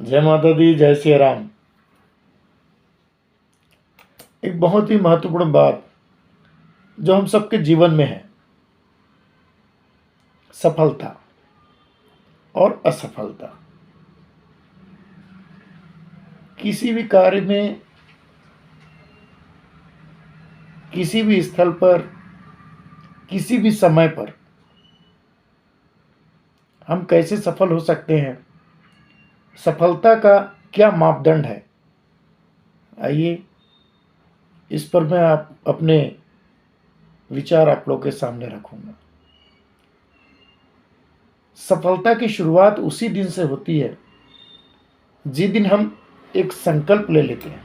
जय माता दी, जय श्री राम। एक बहुत ही महत्वपूर्ण बात जो हम सबके जीवन में है, सफलता और असफलता। किसी भी कार्य में, किसी भी स्थल पर, किसी भी समय पर हम कैसे सफल हो सकते हैं, सफलता का क्या मापदंड है, आइए इस पर मैं अपने विचार आप लोगों के सामने रखूंगा। सफलता की शुरुआत उसी दिन से होती है जिस दिन हम एक संकल्प ले लेते हैं,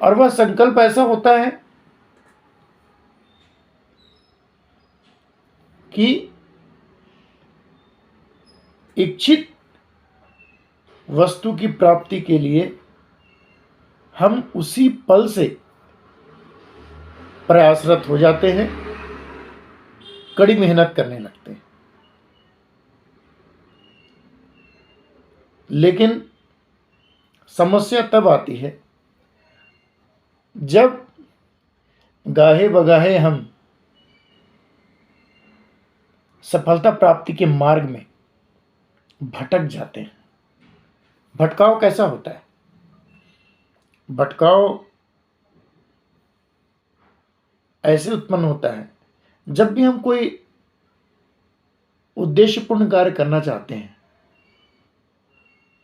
और वह संकल्प ऐसा होता है कि इच्छित वस्तु की प्राप्ति के लिए हम उसी पल से प्रयासरत हो जाते हैं, कड़ी मेहनत करने लगते हैं। लेकिन समस्या तब आती है जब गाहे बगाहे हम सफलता प्राप्ति के मार्ग में भटक जाते हैं। भटकाव कैसा होता है? भटकाव ऐसे उत्पन्न होता है जब भी हम कोई उद्देश्यपूर्ण कार्य करना चाहते हैं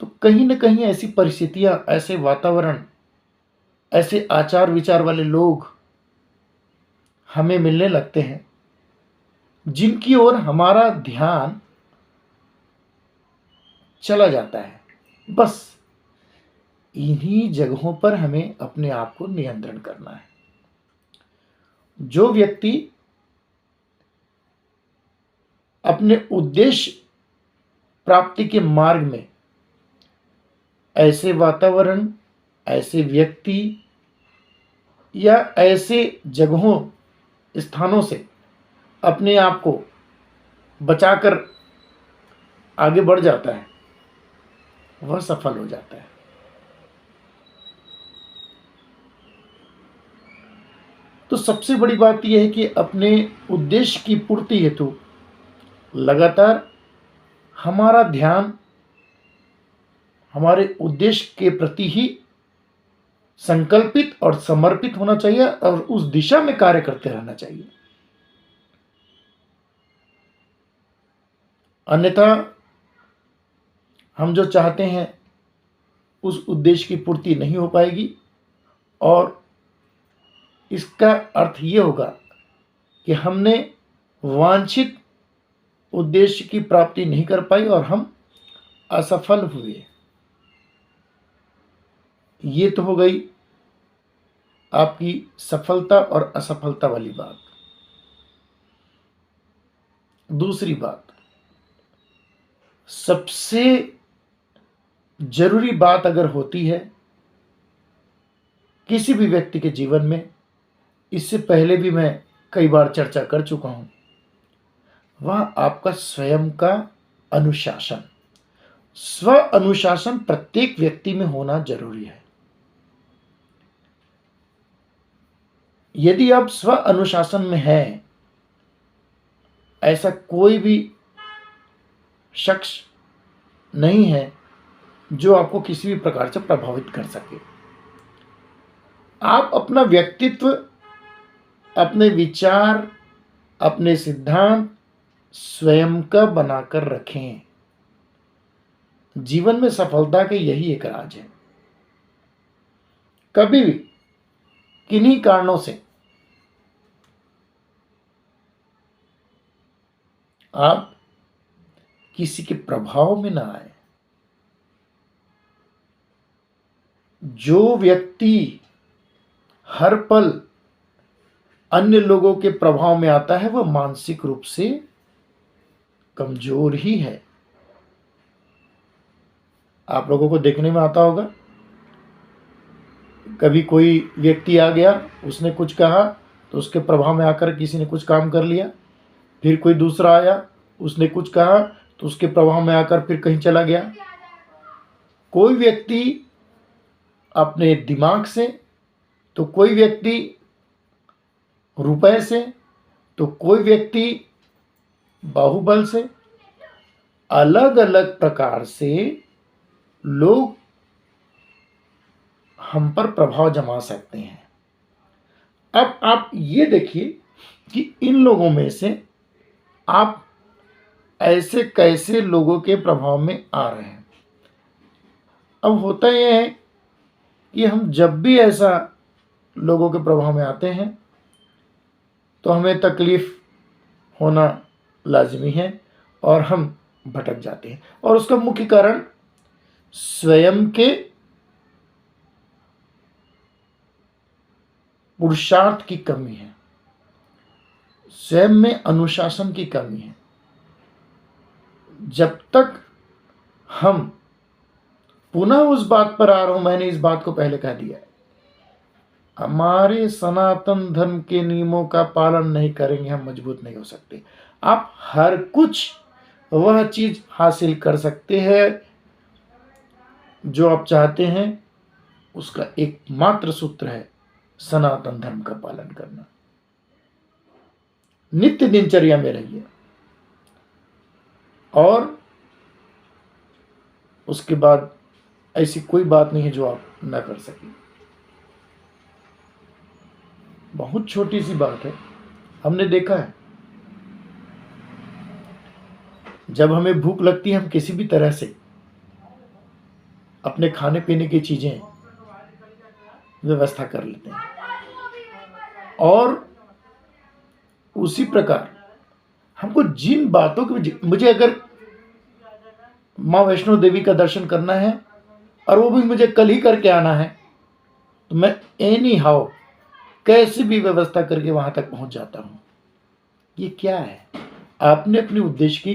तो कहीं ना कहीं ऐसी परिस्थितियां, ऐसे वातावरण, ऐसे आचार विचार वाले लोग हमें मिलने लगते हैं जिनकी ओर हमारा ध्यान चला जाता है। बस इन्हीं जगहों पर हमें अपने आप को नियंत्रण करना है। जो व्यक्ति अपने उद्देश्य प्राप्ति के मार्ग में ऐसे वातावरण, ऐसे व्यक्ति या ऐसे जगहों, स्थानों से अपने आप को बचाकर आगे बढ़ जाता है, वह सफल हो जाता है। तो सबसे बड़ी बात यह है कि अपने उद्देश्य की पूर्ति हेतु लगातार हमारा ध्यान हमारे उद्देश्य के प्रति ही संकल्पित और समर्पित होना चाहिए और उस दिशा में कार्य करते रहना चाहिए। अन्यथा हम जो चाहते हैं उस उद्देश्य की पूर्ति नहीं हो पाएगी और इसका अर्थ ये होगा कि हमने वांछित उद्देश्य की प्राप्ति नहीं कर पाई और हम असफल हुए। ये तो हो गई आपकी सफलता और असफलता वाली बात। दूसरी बात, सबसे जरूरी बात अगर होती है किसी भी व्यक्ति के जीवन में, इससे पहले भी मैं कई बार चर्चा कर चुका हूं, वह आपका स्वयं का अनुशासन। स्व अनुशासन प्रत्येक व्यक्ति में होना जरूरी है। यदि आप स्व अनुशासन में हैं, ऐसा कोई भी शख्स नहीं है जो आपको किसी भी प्रकार से प्रभावित कर सके। आप अपना व्यक्तित्व, अपने विचार, अपने सिद्धांत स्वयं का बनाकर रखें। जीवन में सफलता के यही एक राज है। कभी भी किन्हीं कारणों से आप किसी के प्रभाव में ना आए। जो व्यक्ति हर पल अन्य लोगों के प्रभाव में आता है वह मानसिक रूप से कमजोर ही है। आप लोगों को देखने में आता होगा, कभी कोई व्यक्ति आ गया, उसने कुछ कहा तो उसके प्रभाव में आकर किसी ने कुछ काम कर लिया। फिर कोई दूसरा आया, उसने कुछ कहा तो उसके प्रभाव में आकर फिर कहीं चला गया। कोई व्यक्ति अपने दिमाग से, तो कोई व्यक्ति रुपए से, तो कोई व्यक्ति बाहुबल से। अलग अलग प्रकार से लोग हम पर प्रभाव जमा सकते हैं। अब आप ये देखिए कि इन लोगों में से आप ऐसे कैसे लोगों के प्रभाव में आ रहे हैं। अब होता यह है कि हम जब भी ऐसा लोगों के प्रभाव में आते हैं तो हमें तकलीफ होना लाजमी है और हम भटक जाते हैं, और उसका मुख्य कारण स्वयं के पुरुषार्थ की कमी है, स्वयं में अनुशासन की कमी है। जब तक हम पुनः उस बात पर आ रहा हूं, मैंने इस बात को पहले कह दिया है, हमारे सनातन धर्म के नियमों का पालन नहीं करेंगे, हम मजबूत नहीं हो सकते। आप हर कुछ वह चीज हासिल कर सकते हैं जो आप चाहते हैं, उसका एकमात्र सूत्र है सनातन धर्म का पालन करना। नित्य दिनचर्या में रहिए और उसके बाद ऐसी कोई बात नहीं है जो आप न कर सकें। बहुत छोटी सी बात है, हमने देखा है जब हमें भूख लगती है हम किसी भी तरह से अपने खाने पीने की चीजें व्यवस्था कर लेते हैं, और उसी प्रकार हमको जिन बातों की, मुझे अगर माँ वैष्णो देवी का दर्शन करना है और वो भी मुझे कल ही करके आना है, तो मैं एनी हाउ कैसे भी व्यवस्था करके वहां तक पहुंच जाता हूं। ये क्या है? आपने अपने उद्देश्य की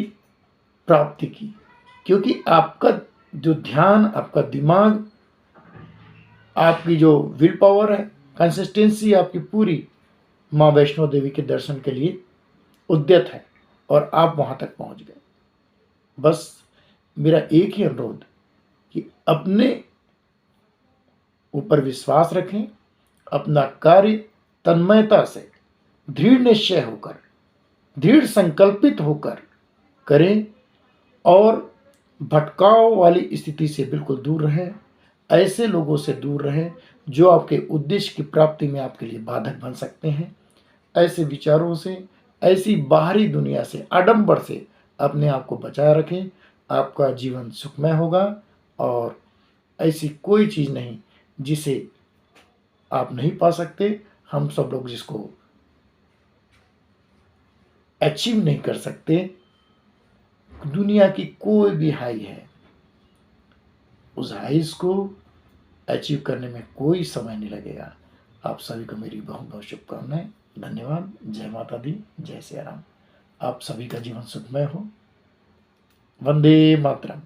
प्राप्ति की, क्योंकि आपका जो ध्यान, आपका दिमाग, आपकी जो विल पावर है, कंसिस्टेंसी आपकी पूरी माँ वैष्णो देवी के दर्शन के लिए उद्यत है और आप वहां तक पहुंच गए। बस मेरा एक ही अनुरोध कि अपने ऊपर विश्वास रखें, अपना कार्य तन्मयता से, दृढ़ निश्चय होकर, दृढ़ संकल्पित होकर करें और भटकाव वाली स्थिति से बिल्कुल दूर रहें। ऐसे लोगों से दूर रहें जो आपके उद्देश्य की प्राप्ति में आपके लिए बाधक बन सकते हैं। ऐसे विचारों से, ऐसी बाहरी दुनिया से, आडंबर से अपने आप को बचाए रखें। आपका जीवन सुखमय होगा और ऐसी कोई चीज़ नहीं जिसे आप नहीं पा सकते। हम सब लोग जिसको अचीव नहीं कर सकते, दुनिया की कोई भी हाई है, उस हाइस को अचीव करने में कोई समय नहीं लगेगा। आप सभी को मेरी बहुत बहुत शुभकामनाएं। धन्यवाद। जय माता दी, जय सिया राम। आप सभी का जीवन सुखमय हो। वंदे मातरम।